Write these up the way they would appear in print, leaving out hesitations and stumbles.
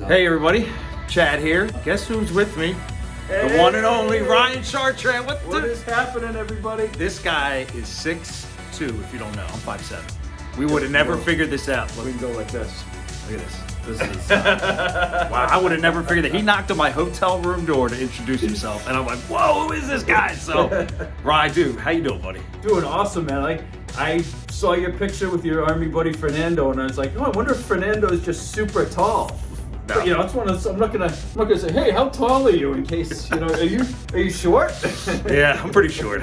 Hey everybody, Chad here. Guess who's with me? Hey. The one and only Ryan Chartrand. What is happening, everybody? This guy is 6'2", if you don't know. I'm 5'7". We would have never figured this out. Look, we can go like this. Look at this. This is wow. I would have never figured that. He knocked on my hotel room door to introduce himself, and I'm like, "Whoa, who is this guy?" So, Ryan, dude, how you doing, buddy? Doing awesome, man. I saw your picture with your army buddy Fernando, and I was like, "Oh, I wonder if Fernando is just super tall." No. But, it's one of those, I'm not gonna say, "Hey, how tall are you?" In case are you short? Yeah, I'm pretty short.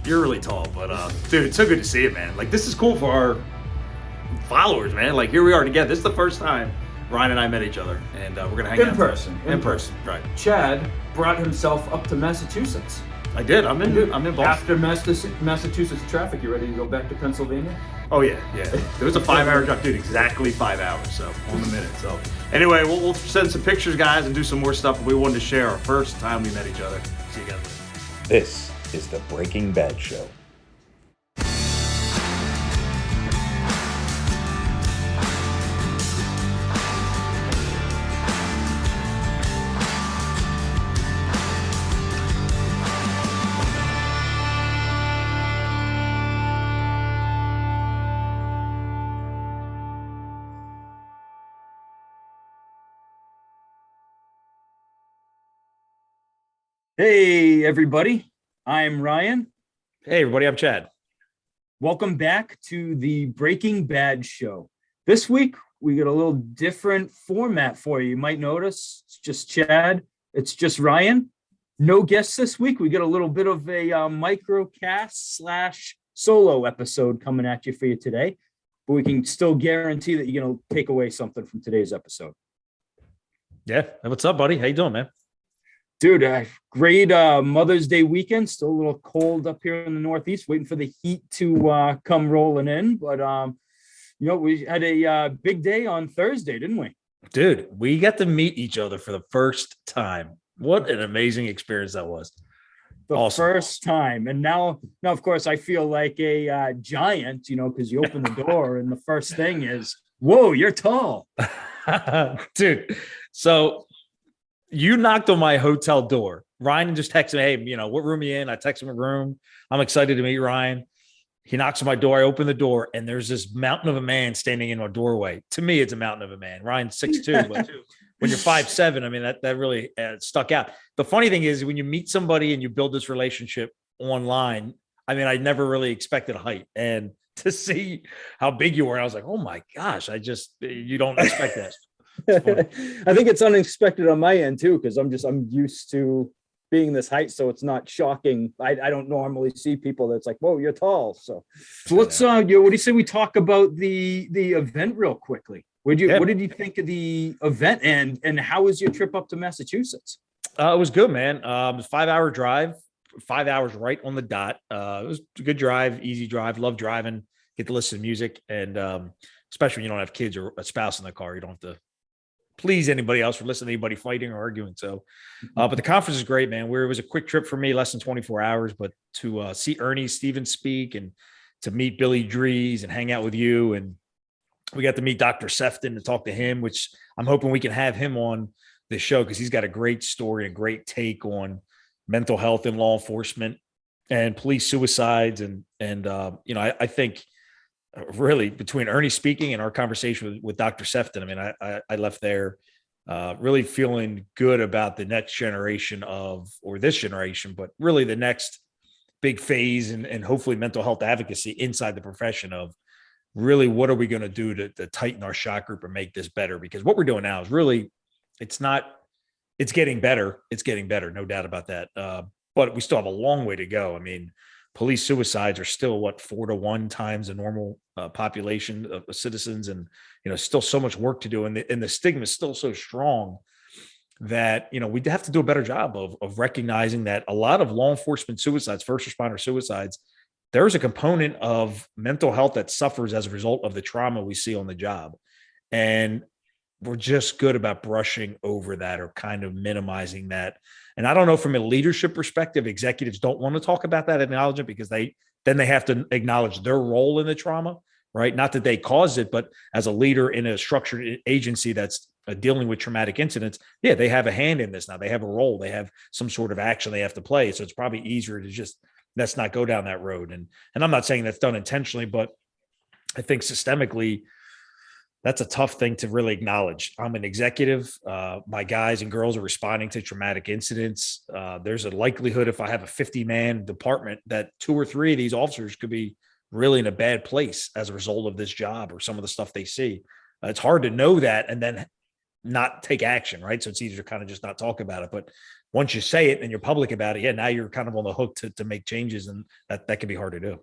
You're really tall, but dude, it's so good to see you, man. Like, this is cool for our followers, man. Like, here we are together. This is the first time Ryan and I met each other, and we're gonna hang out in person, right? Chad brought himself up to Massachusetts. I did. I'm in Boston. After Massachusetts traffic, you ready to go back to Pennsylvania? Oh yeah. There was a 5-hour drive, dude. Exactly 5 hours. So on the minute. So anyway, we'll send some pictures, guys, and do some more stuff. But we wanted to share our first time we met each other. See you guys later. This is the Breaking Bad Show. Hey, everybody. I'm Ryan. Hey, everybody. I'm Chad. Welcome back to the Breaking Bad Show. This week, we got a little different format for you. You might notice it's just Chad. It's just Ryan. No guests this week. We got a little bit of a microcast / solo episode coming at you for you today. But we can still guarantee that you're going to take away something from today's episode. Yeah. What's up, buddy? How you doing, man? Dude, great Mother's Day weekend. Still a little cold up here in the Northeast, waiting for the heat to come rolling in. But, we had a big day on Thursday, didn't we? Dude, we got to meet each other for the first time. What an amazing experience that was. Awesome. First time. And now, of course, I feel like a giant, because you open the door and the first thing is, whoa, you're tall. Dude, so you knocked on my hotel door. Ryan just texted me, hey, what room are you in? I text him a room. I'm excited to meet Ryan. He knocks on my door. I open the door, and there's this mountain of a man standing in our doorway. To me, it's a mountain of a man. Ryan's 6'2", but when you're 5'7", I mean, that really stuck out. The funny thing is when you meet somebody and you build this relationship online, I mean, I never really expected height. And to see how big you were, I was like, oh, my gosh, you don't expect that. I think it's unexpected on my end too, because I'm used to being this height, so it's not shocking. I don't normally see people that's like, whoa, you're tall. So let's what do you say we talk about the event real quickly? What did you think of the event, and how was your trip up to Massachusetts? It was good, man. It was a 5-hour drive, 5 hours right on the dot. It was a good drive, easy drive. Love driving, get to listen to music, and especially when you don't have kids or a spouse in the car, you don't have to please anybody else or listen to anybody fighting or arguing. So, but the conference is great, man. It was a quick trip for me, less than 24 hours, but to see Ernie Stevens speak and to meet Billy Dries and hang out with you. And we got to meet Dr. Sefton to talk to him, which I'm hoping we can have him on the show because he's got a great story and great take on mental health in law enforcement and police suicides. And I think really between Ernie speaking and our conversation with Dr. Sefton, I mean, I left there really feeling good about the next generation or this generation, but really the next big phase and hopefully mental health advocacy inside the profession of really what are we going to do to tighten our shot group and make this better? Because what we're doing now is really, it's getting better. It's getting better. No doubt about that. But we still have a long way to go. I mean, police suicides are still 4 to 1 times the normal population of citizens. And, still so much work to do. And the stigma is still so strong that, we'd have to do a better job of recognizing that a lot of law enforcement suicides, first responder suicides, there's a component of mental health that suffers as a result of the trauma we see on the job. And we're just good about brushing over that or kind of minimizing that. And I don't know, from a leadership perspective, executives don't want to talk about that, acknowledge it, because they have to acknowledge their role in the trauma. right? Not that they caused it, but as a leader in a structured agency that's dealing with traumatic incidents, yeah, they have a hand in this now. They have a role. They have some sort of action they have to play. So it's probably easier to just let's not go down that road. And I'm not saying that's done intentionally, but I think systemically, that's a tough thing to really acknowledge. I'm an executive. My guys and girls are responding to traumatic incidents. There's a likelihood if I have a 50-man department that 2 or 3 of these officers could be really in a bad place as a result of this job or some of the stuff they see. It's hard to know that and then not take action, right? So it's easier to kind of just not talk about it. But once you say it and you're public about it, yeah, now you're kind of on the hook to make changes, and that can be hard to do.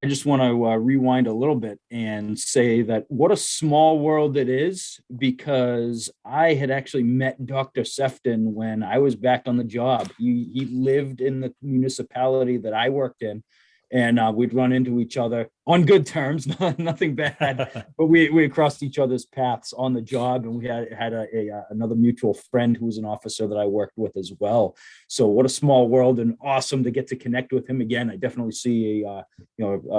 I just want to rewind a little bit and say that what a small world it is, because I had actually met Dr. Sefton when I was back on the job. He lived in the municipality that I worked in, and we'd run into each other on good terms, nothing bad, but we crossed each other's paths on the job, and we had another mutual friend who was an officer that I worked with as well. So what a small world, and awesome to get to connect with him again. I definitely see a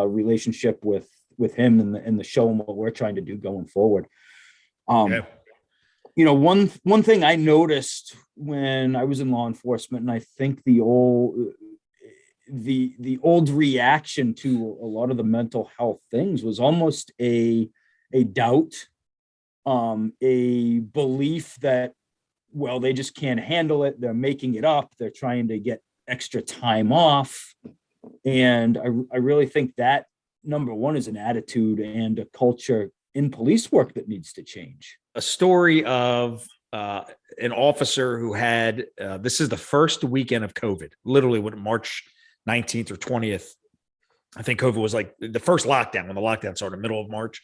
relationship with him and the show and what we're trying to do going forward. Yeah. One thing I noticed when I was in law enforcement, and I think the old reaction to a lot of the mental health things was almost a doubt, a belief that, well, they just can't handle it. They're making it up. They're trying to get extra time off. And I really think that, number one, is an attitude and a culture in police work that needs to change. A story of an officer who had, this is the first weekend of COVID, literally when March 19th or 20th. I think COVID was like the first lockdown, when the lockdown started, middle of March.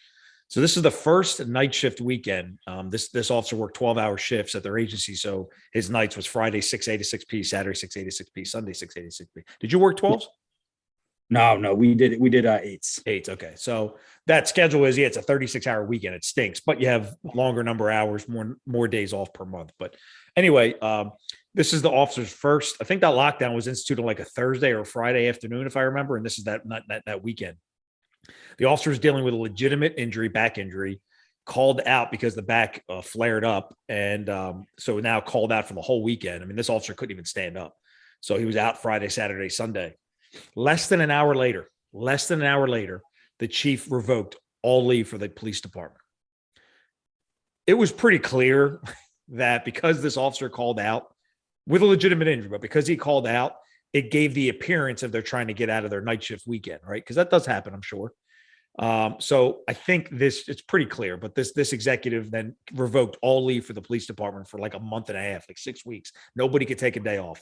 So this is the first night shift weekend. This officer worked 12-hour shifts at their agency. So his nights was Friday 6 a to 6 p, Saturday 6 a to 6 p, Sunday 6 a to 6 p. Did you work 12s? No, we did 8s. 8s. Okay. So that schedule is, it's a 36-hour weekend. It stinks, but you have longer number of hours, more days off per month. But anyway, this is the officer's first. I think that lockdown was instituted like a Thursday or a Friday afternoon, if I remember. And this is that weekend. The officer was dealing with a legitimate injury, back injury, called out because the back flared up. And so now called out for the whole weekend. I mean, this officer couldn't even stand up. So he was out Friday, Saturday, Sunday. Less than an hour later, the chief revoked all leave for the police department. It was pretty clear that because this officer called out with a legitimate injury, but because he called out, it gave the appearance of they're trying to get out of their night shift weekend, right? Because that does happen, I'm sure. So I think it's pretty clear, but this executive then revoked all leave for the police department for like a month and a half, like 6 weeks. Nobody could take a day off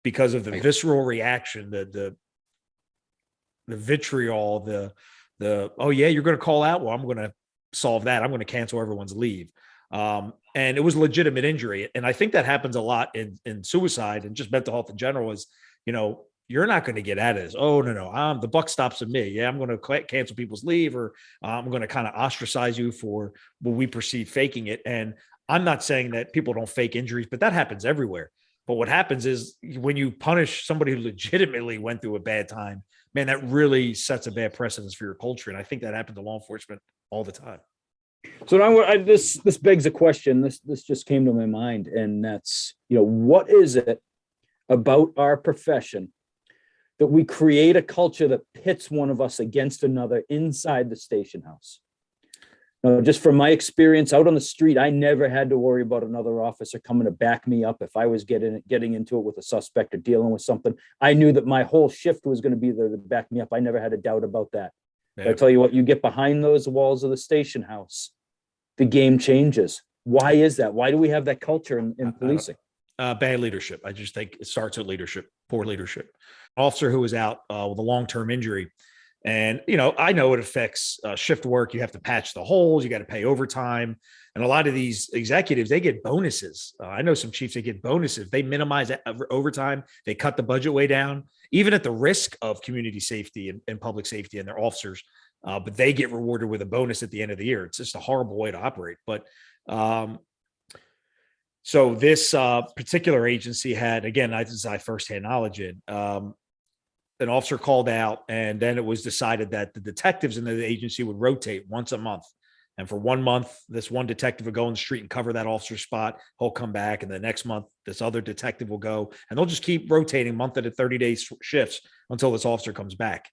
because of the visceral reaction, the vitriol, the oh yeah, you're going to call out. Well, I'm going to solve that. I'm going to cancel everyone's leave. And it was a legitimate injury. And I think that happens a lot in suicide and just mental health in general is, you're not going to get out of this. Oh, no. The buck stops at me. Yeah, I'm going to cancel people's leave, or I'm going to kind of ostracize you for what we perceive faking it. And I'm not saying that people don't fake injuries, but that happens everywhere. But what happens is when you punish somebody who legitimately went through a bad time, man, that really sets a bad precedence for your culture. And I think that happens to law enforcement all the time. So now this begs a question. This just came to my mind, and that's, what is it about our profession that we create a culture that pits one of us against another inside the station house? Now, just from my experience out on the street, I never had to worry about another officer coming to back me up if I was getting into it with a suspect or dealing with something. I knew that my whole shift was going to be there to back me up. I never had a doubt about that. Yeah. I tell you what, you get behind those walls of the station house, the game changes. Why is that? Why do we have that culture in policing? Bad leadership. I just think it starts with leadership, poor leadership. Officer who was out with a long-term injury. And, I know it affects shift work. You have to patch the holes. You got to pay overtime. And a lot of these executives, they get bonuses. I know some chiefs, they get bonuses. They minimize overtime. They cut the budget way down, even at the risk of community safety and public safety and their officers. But they get rewarded with a bonus at the end of the year. It's just a horrible way to operate. But so this particular agency had, again, this is I firsthand knowledge in, an officer called out, and then it was decided that the detectives in the agency would rotate once a month. And for 1 month, this one detective would go on the street and cover that officer's spot. He'll come back. And the next month, this other detective will go, and they'll just keep rotating month at a 30-day shifts until this officer comes back.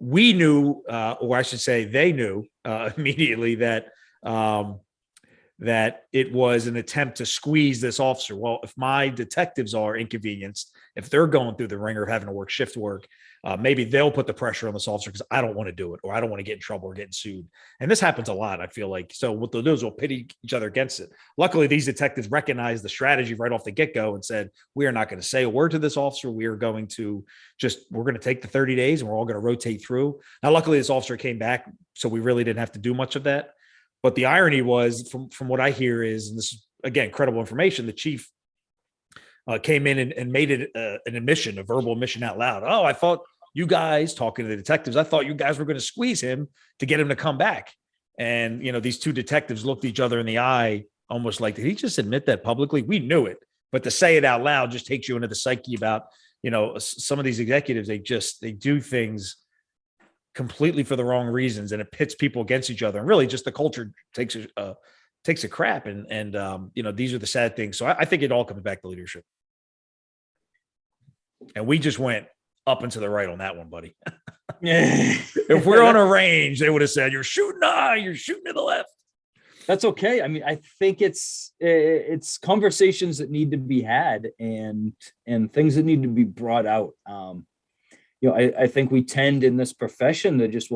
We knew, or I should say they knew immediately that it was an attempt to squeeze this officer. Well, if my detectives are inconvenienced, if they're going through the ringer of having to work shift work, maybe they'll put the pressure on this officer because I don't want to do it, or I don't want to get in trouble or getting sued. And this happens a lot, I feel like. So what they'll do is they'll pit each other against it. Luckily, these detectives recognized the strategy right off the get-go and said, we are not going to say a word to this officer. We're going to take the 30 days and we're all going to rotate through. Now, luckily, this officer came back, so we really didn't have to do much of that. But the irony was, from what I hear is, and this is, again, credible information, the chief came in and made it an admission, a verbal admission out loud. Oh, I thought you guys, talking to the detectives, I thought you guys were going to squeeze him to get him to come back. And, these two detectives looked each other in the eye, almost like, did he just admit that publicly? We knew it. But to say it out loud just takes you into the psyche about, some of these executives, they do things completely for the wrong reasons, and it pits people against each other, and really just the culture takes a crap. And these are the sad things. So I think it all comes back to leadership. And we just went up and to the right on that one, buddy. If we're on a range, they would have said, you're shooting to the left. That's okay. I mean, I think it's conversations that need to be had and things that need to be brought out. I think we tend in this profession to just,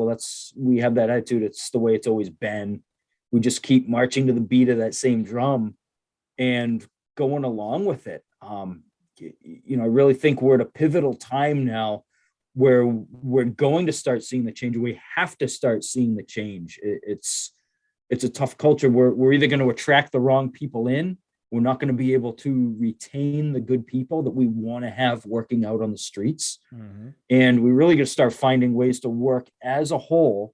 we have that attitude. It's the way it's always been. We just keep marching to the beat of that same drum and going along with it. I really think we're at a pivotal time now where we're going to start seeing the change. We have to start seeing the change. It's a tough culture. We're either going to attract the wrong people in. We're not going to be able to retain the good people that we want to have working out on the streets. Mm-hmm. And we really got to start finding ways to work as a whole,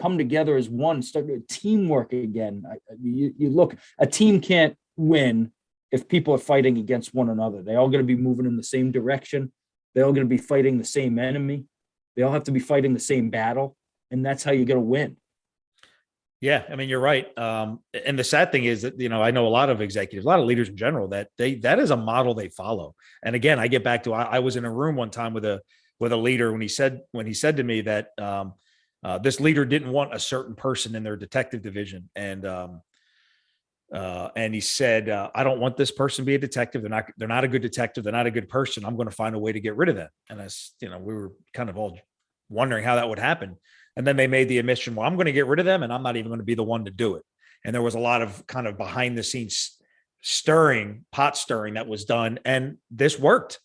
come together as one, start doing teamwork again. You look, a team can't win if people are fighting against one another. They all got to be moving in the same direction. They all got to be fighting the same enemy. They all have to be fighting the same battle. And that's how you got to win. Yeah, I mean, you're right. And the sad thing is that, I know a lot of executives, a lot of leaders in general, that is a model they follow. And again, I get back to, I was in a room one time with a leader when he said to me that this leader didn't want a certain person in their detective division. And he said, I don't want this person to be a detective. They're not a good detective. They're not a good person. I'm going to find a way to get rid of them. And we were kind of all wondering how that would happen. And then they made the admission, well, I'm going to get rid of them and I'm not even going to be the one to do it. And there was a lot of kind of behind the scenes pot stirring that was done. And this worked.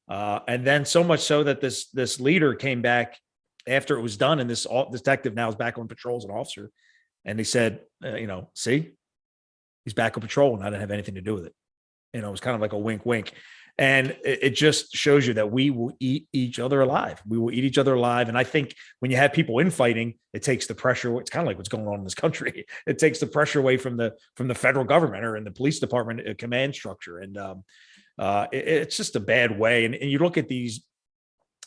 And then so much so that this leader came back after it was done. And this detective now is back on patrol as an officer. And he said, see, he's back on patrol and I didn't have anything to do with it. It was kind of like a wink, wink. And it just shows you that we will eat each other alive. We will eat each other alive. And I think when you have people infighting, it takes the pressure. It's kind of like what's going on in this country. It takes the pressure away from the federal government or in the police department command structure. And it's just a bad way. And you look at these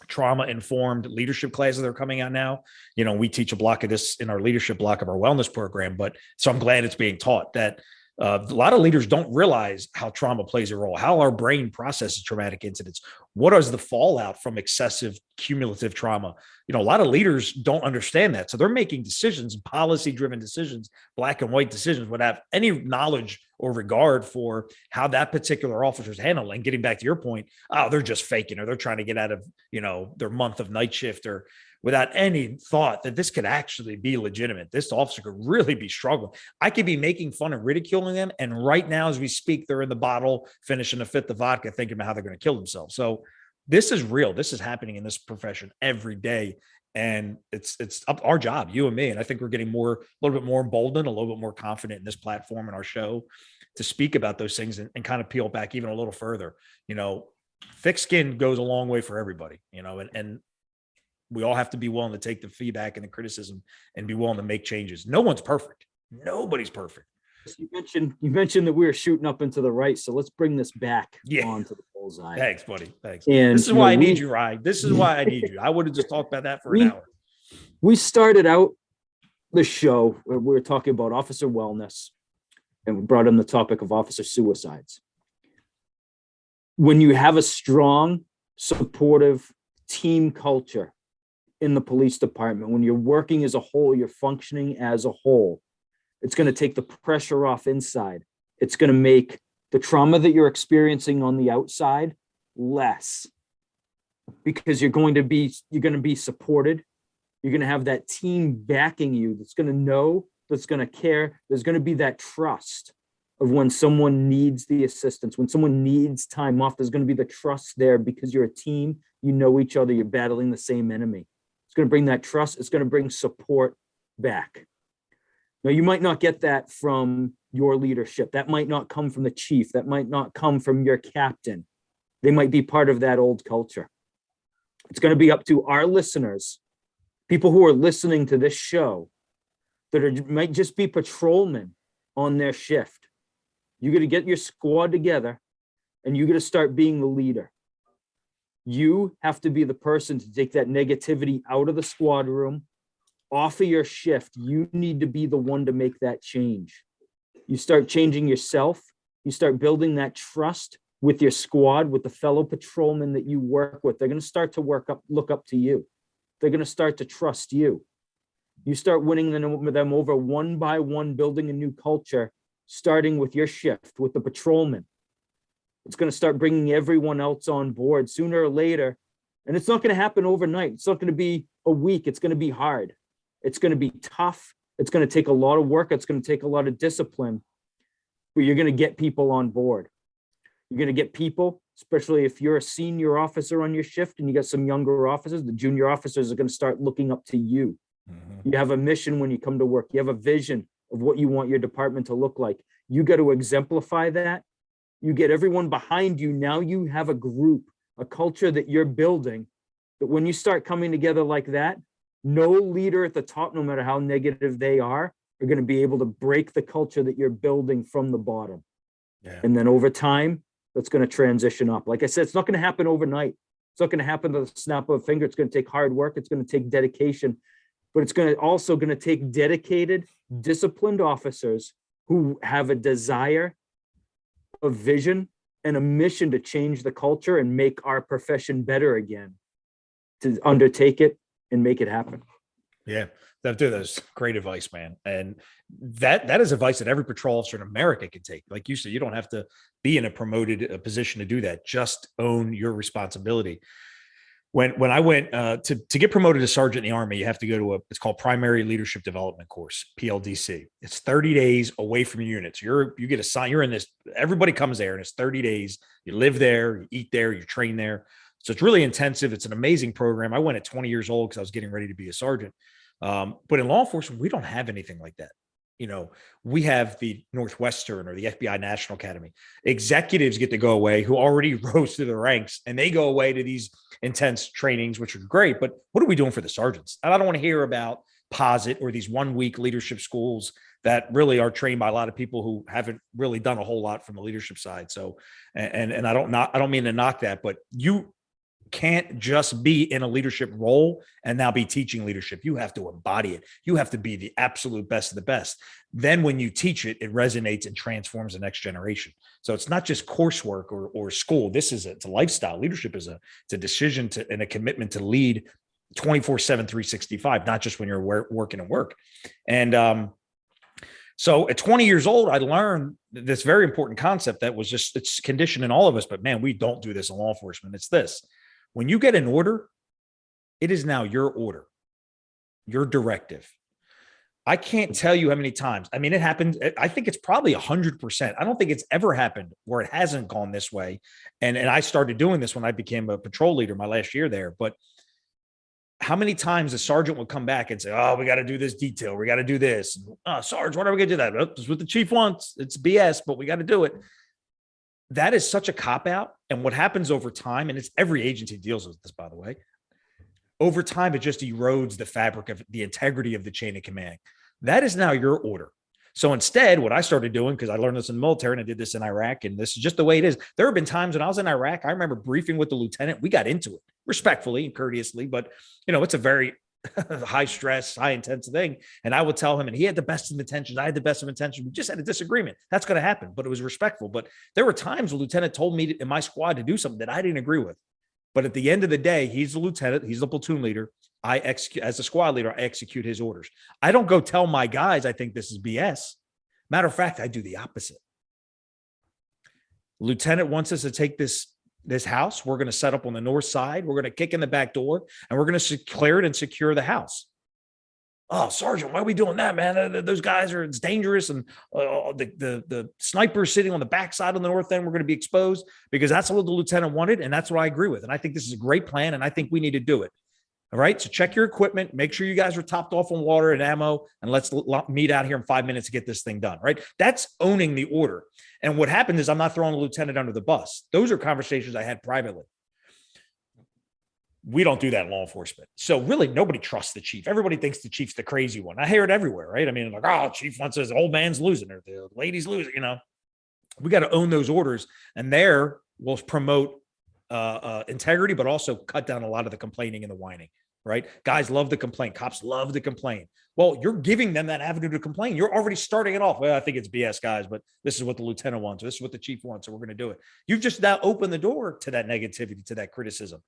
trauma-informed leadership classes that are coming out now. We teach a block of this in our leadership block of our wellness program. But so I'm glad it's being taught that a lot of leaders don't realize how trauma plays a role, how our brain processes traumatic incidents. What is the fallout from excessive cumulative trauma? A lot of leaders don't understand that. So they're making decisions, policy-driven decisions, black and white decisions, without any knowledge or regard for how that particular officer is handled. And getting back to your point, they're just faking, or they're trying to get out of, their month of night shift, or without any thought that this could actually be legitimate. This officer could really be struggling. I could be making fun and ridiculing them. And right now, as we speak, they're in the bottle, finishing a fifth of vodka, thinking about how they're going to kill themselves. So this is real. This is happening in this profession every day. And it's up our job, you and me. And I think we're getting a little bit more emboldened, a little bit more confident in this platform and our show to speak about those things and kind of peel back even a little further. Thick skin goes a long way for everybody, and we all have to be willing to take the feedback and the criticism and be willing to make changes. No one's perfect. Nobody's perfect. You mentioned that we were shooting up and to the right. So let's bring this back onto the pole bullseye. Thanks, buddy. Thanks. And This is why I need you, Ryan. This is why I need you. I would have just talked about that for an hour. We started out the show where we were talking about officer wellness, and we brought in the topic of officer suicides. When you have a strong, supportive team culture in the police department, when you're working as a whole, you're functioning as a whole, it's going to take the pressure off inside. It's going to make the trauma that you're experiencing on the outside less, because you're going to be supported. You're going to have that team backing you that's going to know, that's going to care. There's going to be that trust of when someone needs the assistance, when someone needs time off, there's going to be the trust there because you're a team, you know each other, you're battling the same enemy. It's going to bring that trust. It's going to bring support back. Now, you might not get that from your leadership. That might not come from the chief. That might not come from your captain. They might be part of that old culture. It's going to be up to our listeners, people who are listening to this show, that might just be patrolmen on their shift. You got to get your squad together and you got to start being the leader. You have to be the person to take that negativity out of the squad room, off of your shift. You need to be the one to make that change. You start changing yourself. You start building that trust with your squad, with the fellow patrolmen that you work with. They're going to start to look up to you. They're going to start to trust you. You start winning them over one by one, building a new culture, starting with your shift, with the patrolmen. It's going to start bringing everyone else on board sooner or later. And it's not going to happen overnight. It's not going to be a week. It's going to be hard. It's going to be tough. It's going to take a lot of work. It's going to take a lot of discipline, but you're going to get people on board. You're going to get people, especially if you're a senior officer on your shift and you got some younger officers, the junior officers are going to start looking up to you. You have a mission when you come to work. You have a vision of what you want your department to look like. You got to exemplify that. You get everyone behind you. Now you have a group, a culture that you're building, that when you start coming together like that, no leader at the top, no matter how negative they are going to be able to break the culture that you're building from the bottom. Yeah. And then over time, that's going to transition up. Like I said, it's not going to happen overnight. It's not going to happen to the snap of a finger. It's going to take hard work. It's going to take dedication, but it's also going to take dedicated, disciplined officers who have a desire, a vision, and a mission to change the culture and make our profession better again, to undertake it and make it happen. Yeah, that's great advice, man. And that is advice that every patrol officer in America can take. Like you said, you don't have to be in a promoted position to do that. Just own your responsibility. When I went to get promoted to sergeant in the Army, you have to go to it's called Primary Leadership Development Course, PLDC. It's 30 days away from your units. You get assigned, you're in this, everybody comes there and it's 30 days. You live there, you eat there, you train there. So it's really intensive. It's an amazing program. I went at 20 years old because I was getting ready to be a sergeant. But in law enforcement, we don't have anything like that. You know, we have the Northwestern or the FBI National Academy. Executives get to go away who already rose through the ranks, and they go away to these intense trainings, which are great. But what are we doing for the sergeants? And I don't want to hear about POSIT or these 1 week leadership schools that really are trained by a lot of people who haven't really done a whole lot from the leadership side. So, and I don't mean to knock that, but you can't just be in a leadership role and now be teaching leadership. You have to embody it. You have to be the absolute best of the best. Then when you teach it, it resonates and transforms the next generation. So it's not just coursework or school. It's a lifestyle. Leadership is it's a decision and a commitment to lead 24/7, 365, not just when you're working and work. And so at 20 years old, I learned this very important concept that was it's conditioned in all of us, but man, we don't do this in law enforcement. It's this. When you get an order, it is now your order, your directive. I can't tell you how many times. I mean, it happened. I think it's probably 100%. I don't think it's ever happened where it hasn't gone this way. And I started doing this when I became a patrol leader my last year there. But how many times a sergeant would come back and say, "Oh, we got to do this detail. We got to do this. Sarge, why are we going to do that? Oh, this is what the chief wants. It's BS, but we got to do it." That is such a cop-out. And what happens over time, and it's every agency deals with this, by the way, over time, it just erodes the fabric of the integrity of the chain of command. That is now your order. So instead, what I started doing, because I learned this in the military and I did this in Iraq, and this is just the way it is. There have been times when I was in Iraq, I remember briefing with the lieutenant. We got into it respectfully and courteously, but it's a very high stress, high intense thing. And I would tell him, and he had the best of intentions. I had the best of intentions. We just had a disagreement. That's going to happen, but it was respectful. But there were times the lieutenant told me in my squad to do something that I didn't agree with. But at the end of the day, he's the lieutenant. He's the platoon leader. I execute as a squad leader. I execute his orders. I don't go tell my guys, I think this is BS. Matter of fact, I do the opposite. Lieutenant wants us to take this house. We're going to set up on the north side. We're going to kick in the back door and we're going to clear it and secure the house. Oh, Sergeant, why are we doing that, man? Those guys it's dangerous. And the sniper's sitting on the backside on the north end. We're going to be exposed because that's what the lieutenant wanted. And that's what I agree with. And I think this is a great plan. And I think we need to do it. All right. So check your equipment, make sure you guys are topped off on water and ammo, and let's meet out here in 5 minutes to get this thing done. Right. That's owning the order. And what happened is I'm not throwing the lieutenant under the bus. Those are conversations I had privately. We don't do that in law enforcement. So really nobody trusts the chief. Everybody thinks the chief's the crazy one. I hear it everywhere, right? I mean, like, oh, chief wants his old man's losing or the lady's losing, we got to own those orders. And there we'll promote integrity, but also cut down a lot of the complaining and the whining, right? Guys love to complain. Cops love to complain. Well, you're giving them that avenue to complain. You're already starting it off. Well, I think it's BS, guys, but this is what the lieutenant wants. Or this is what the chief wants. So we're going to do it. You've just now opened the door to that negativity, to that criticism.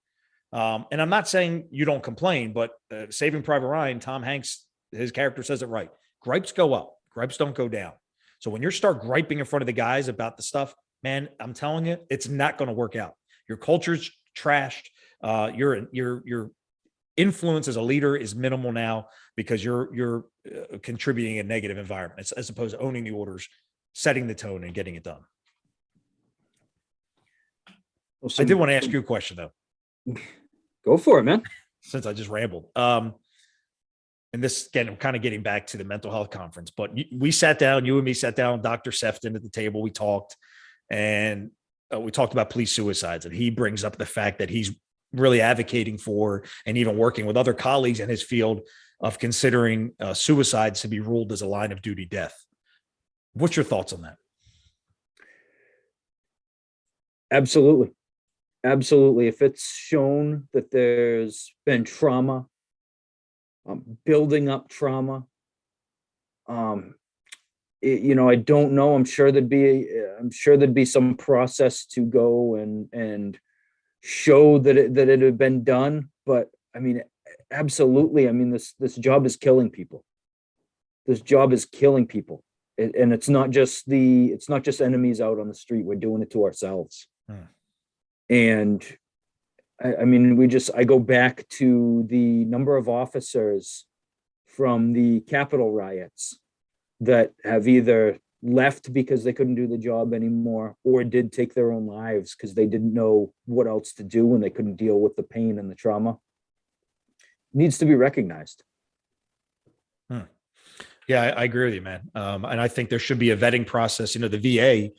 And I'm not saying you don't complain, but Saving Private Ryan, Tom Hanks, his character says it right. Gripes go up. Gripes don't go down. So when you start griping in front of the guys about the stuff, man, I'm telling you, it's not going to work out. Your culture's trashed. Your influence as a leader is minimal now because you're contributing a negative environment as opposed to owning the orders, setting the tone, and getting it done. Well, I did want to ask you a question though. Go for it, man. Since I just rambled. And this, again, I'm kind of getting back to the mental health conference, but we sat down, you and me sat down, Dr. Sefton at the table, we talked, and we talked about police suicides. And he brings up the fact that he's really advocating for and even working with other colleagues in his field of considering suicides to be ruled as a line of duty death. What's your thoughts on that? Absolutely. Absolutely. If it's shown that there's been trauma, building up trauma, I don't know. I'm sure there'd be some process to go and show that it had been done. But I mean, absolutely. I mean, this job is killing people. This job is killing people, and it's not just enemies out on the street. We're doing it to ourselves. And I mean, I go back to the number of officers from the Capitol riots that have either left because they couldn't do the job anymore or did take their own lives because they didn't know what else to do and they couldn't deal with the pain and the trauma. It needs to be recognized. Yeah, I agree with you, man. And I think there should be a vetting process. The VA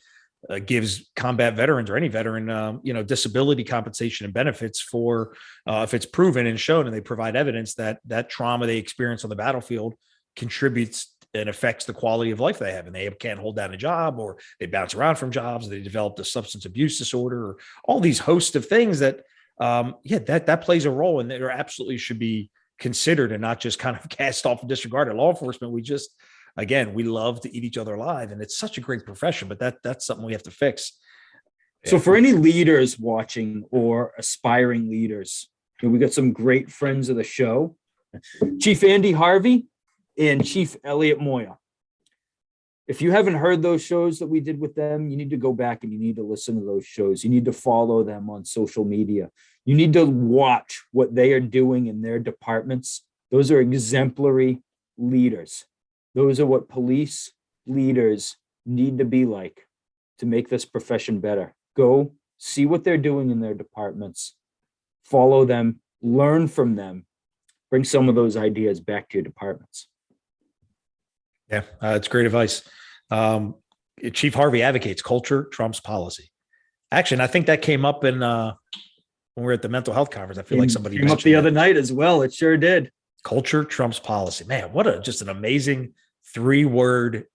gives combat veterans or any veteran, disability compensation and benefits for if it's proven and shown, and they provide evidence that that trauma they experience on the battlefield contributes and affects the quality of life they have, and they can't hold down a job, or they bounce around from jobs, they developed a substance abuse disorder, or all these hosts of things that, that plays a role, and there absolutely should be considered and not just kind of cast off and disregarded. Law enforcement, we love to eat each other alive, and it's such a great profession, but that's something we have to fix. So for any leaders watching or aspiring leaders, we got some great friends of the show, Chief Andy Harvey and Chief Elliot Moya. If you haven't heard those shows that we did with them, you need to go back and you need to listen to those shows. You need to follow them on social media. You need to watch what they are doing in their departments. Those are exemplary leaders. Those are what police leaders need to be like to make this profession better. Go see what they're doing in their departments, follow them, learn from them, bring some of those ideas back to your departments. Yeah, it's great advice. Chief Harvey advocates culture trumps policy. Actually, and I think that came up in when we were at the mental health conference. I feel like somebody came up the other night as well. It sure did. Culture trumps policy. Man, what just an amazing 3-word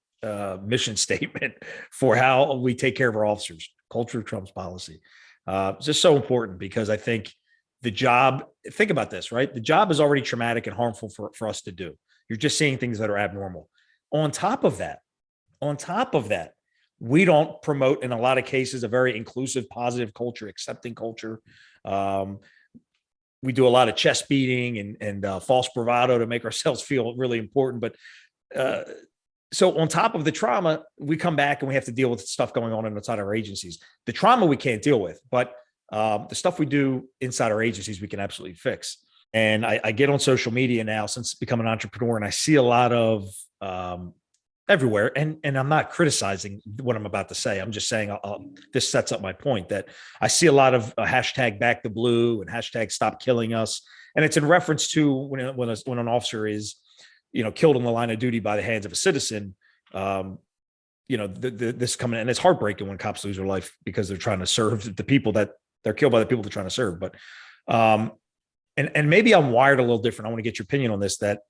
mission statement for how we take care of our officers. Culture trumps policy. It's just so important because I think the job, think about this, right? The job is already traumatic and harmful for us to do. You're just seeing things that are abnormal. On top of that, we don't promote in a lot of cases a very inclusive, positive culture, accepting culture. We do a lot of chest beating and false bravado to make ourselves feel really important. But so on top of the trauma, we come back and we have to deal with stuff going on inside our agencies. The trauma we can't deal with, but the stuff we do inside our agencies, we can absolutely fix. And I get on social media now since becoming an entrepreneur, and I see a lot of everywhere. And I'm not criticizing what I'm about to say. I'm just saying this sets up my point that I see a lot of hashtag back the blue and hashtag stop killing us. And it's in reference to when an officer is, killed in the line of duty by the hands of a citizen. This coming, and it's heartbreaking when cops lose their life because they're trying to serve the people that they're killed by the people they're trying to serve. But, and maybe I'm wired a little different. I want to get your opinion on this, that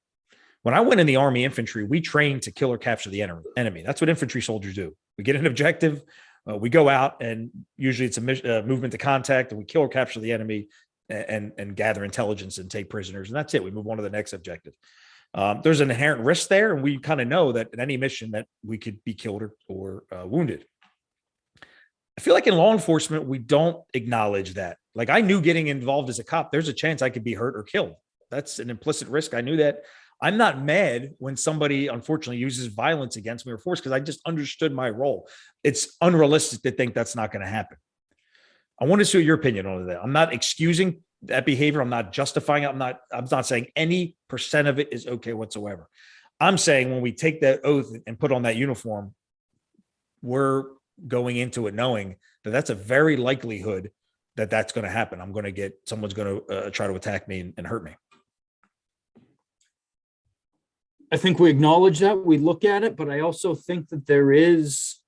when I went in the Army infantry, we trained to kill or capture the enemy. That's what infantry soldiers do. We get an objective, we go out, and usually it's a movement to contact, and we kill or capture the enemy and gather intelligence and take prisoners. And that's it. We move on to the next objective. There's an inherent risk there, and we kind of know that in any mission that we could be killed or wounded. I feel like in law enforcement, we don't acknowledge that. Like, I knew getting involved as a cop, there's a chance I could be hurt or killed. That's an implicit risk. I knew that. I'm not mad when somebody unfortunately uses violence against me or force, because I just understood my role. It's unrealistic to think that's not going to happen. I want to see your opinion on that. I'm not excusing that behavior. I'm not justifying it. I'm not saying any percent of it is okay whatsoever. I'm saying when we take that oath and put on that uniform, we're going into it knowing that that's a very likelihood that that's going to happen. Someone's going to try to attack me and hurt me. I think we acknowledge that, we look at it, but I also think that there is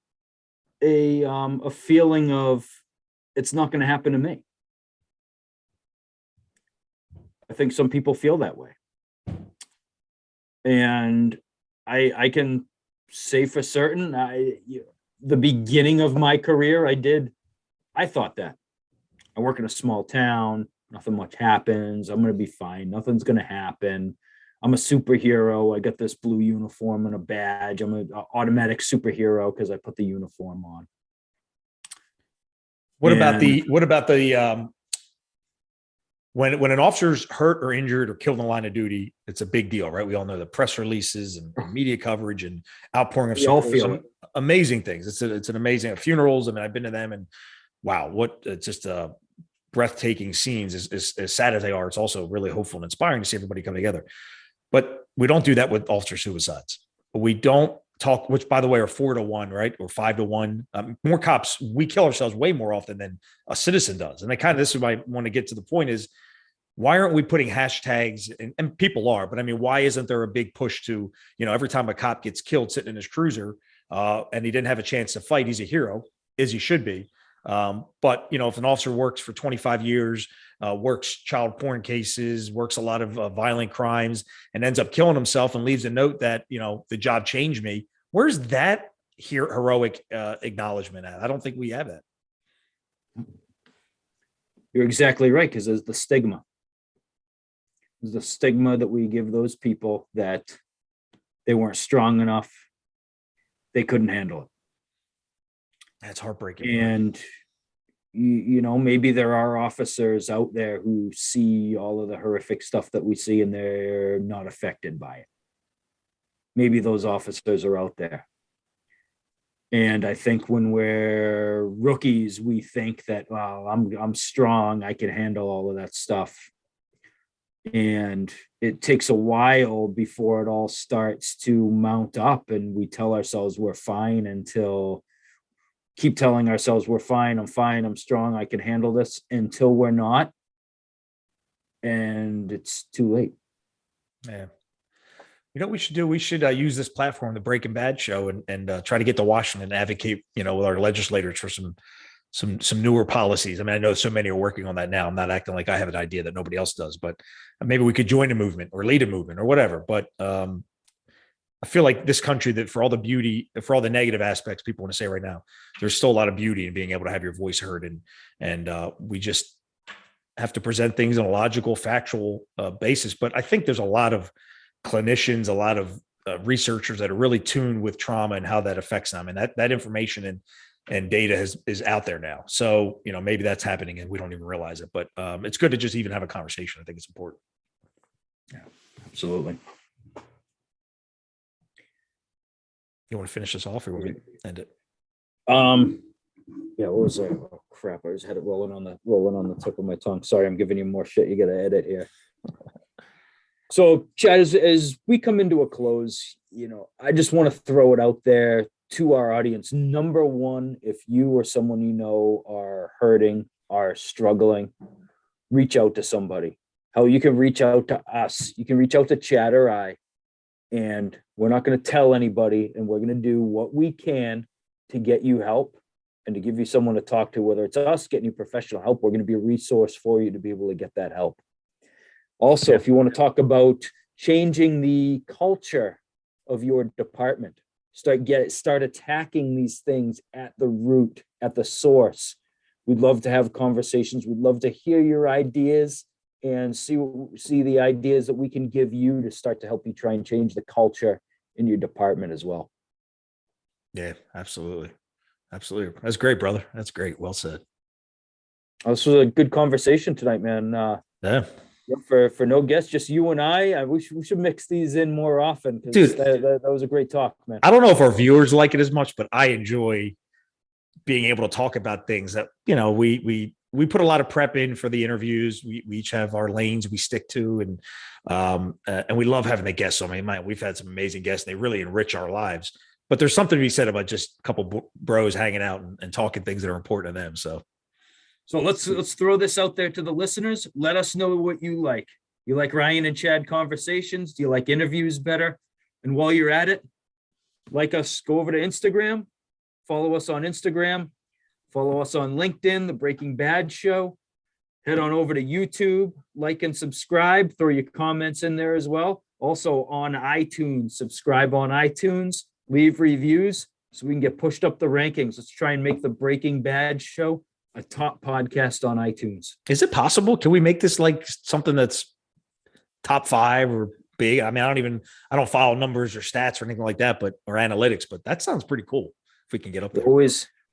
a feeling of it's not going to happen to me. I think some people feel that way. And I can say for certain, the beginning of my career, I thought that. I work in a small town, nothing much happens, I'm going to be fine, nothing's going to happen. I'm a superhero. I got this blue uniform and a badge. I'm an automatic superhero because I put the uniform on. What about the when an officer's hurt or injured or killed in the line of duty, it's a big deal, right? We all know the press releases and media coverage and outpouring of support. Amazing things. It's an amazing funerals. I mean, I've been to them, and wow, it's just breathtaking scenes. As sad as they are, it's also really hopeful and inspiring to see everybody come together. But we don't do that with officer suicides. We don't talk, which by the way are 4-1, right? Or 5-1. More cops, we kill ourselves way more often than a citizen does. And this is why I want to get to the point is, why aren't we putting hashtags, and people are, but I mean, why isn't there a big push to, every time a cop gets killed sitting in his cruiser and he didn't have a chance to fight, he's a hero, as he should be. But if an officer works for 25 years, works child porn cases, works a lot of violent crimes, and ends up killing himself and leaves a note that, the job changed me, where's that heroic acknowledgement at? I don't think we have that. You're exactly right, because there's the stigma. There's the stigma that we give those people that they weren't strong enough, they couldn't handle it. That's heartbreaking. And, maybe there are officers out there who see all of the horrific stuff that we see and they're not affected by it. Maybe those officers are out there. And I think when we're rookies, we think that, well, I'm strong, I can handle all of that stuff. And it takes a while before it all starts to mount up, and we tell ourselves we're fine keep telling ourselves we're fine, I'm strong, I can handle this, until we're not. And it's too late. Yeah. We should do? We should use this platform, the Breaking Bad show, and try to get to Washington and advocate, with our legislators for some newer policies. I mean, I know so many are working on that now. I'm not acting like I have an idea that nobody else does, but maybe we could join a movement or lead a movement or whatever. But I feel like this country, that for all the beauty, for all the negative aspects people want to say right now, there's still a lot of beauty in being able to have your voice heard. And we just have to present things on a logical, factual basis. But I think there's a lot of clinicians, a lot of researchers that are really tuned with trauma and how that affects them. And that information and data is out there now. So, maybe that's happening and we don't even realize it, but it's good to just even have a conversation. I think it's important. Yeah, absolutely. You want to finish this off or will we end it? Yeah, what was that? Oh crap, I just had it rolling on the tip of my tongue. Sorry, I'm giving you more shit. You gotta edit here. So Chad, as we come into a close, I just want to throw it out there to our audience. Number one, if you or someone are hurting, are struggling, reach out to somebody. How you can reach out to us. You can reach out to Chad or I, and we're not going to tell anybody, and we're going to do what we can to get you help and to give you someone to talk to, whether it's us getting you professional help. We're going to be a resource for you to be able to get that help. Also, if you want to talk about changing the culture of your department, start attacking these things at the root, at the source. We'd love to have conversations. We'd love to hear your ideas and see the ideas that we can give you to start to help you try and change the culture in your department as well. Yeah, absolutely. Absolutely. That's great, brother. That's great. Well said. This was a good conversation tonight, man. Yeah. For no guests, just you and I. We should mix these in more often. Dude, that was a great talk, man. I don't know if our viewers like it as much, but I enjoy being able to talk about things that, we put a lot of prep in for the interviews. We each have our lanes we stick to, and we love having the guests. We've had some amazing guests. They really enrich our lives, but there's something to be said about just a couple bros hanging out and talking things that are important to them. So let's throw this out there to the listeners. Let us know what you like. You like Ryan and Chad conversations? Do you like interviews better? And while you're at it, like us, go over to Instagram, follow us on Instagram, follow us on LinkedIn, The Breaking Bad Show. Head on over to YouTube, like and subscribe, throw your comments in there as well. Also on iTunes, subscribe on iTunes, leave reviews so we can get pushed up the rankings. Let's try and make The Breaking Bad Show a top podcast on iTunes. is it possible? Can we make this like something that's top 5 or big? I don't follow numbers or stats or anything like that, or analytics, but that sounds pretty cool if we can get up there.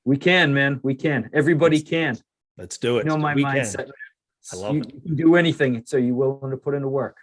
We can, man. We can. Everybody can. Let's do it. My mindset. I love it. You can do anything. So you're willing to put into work.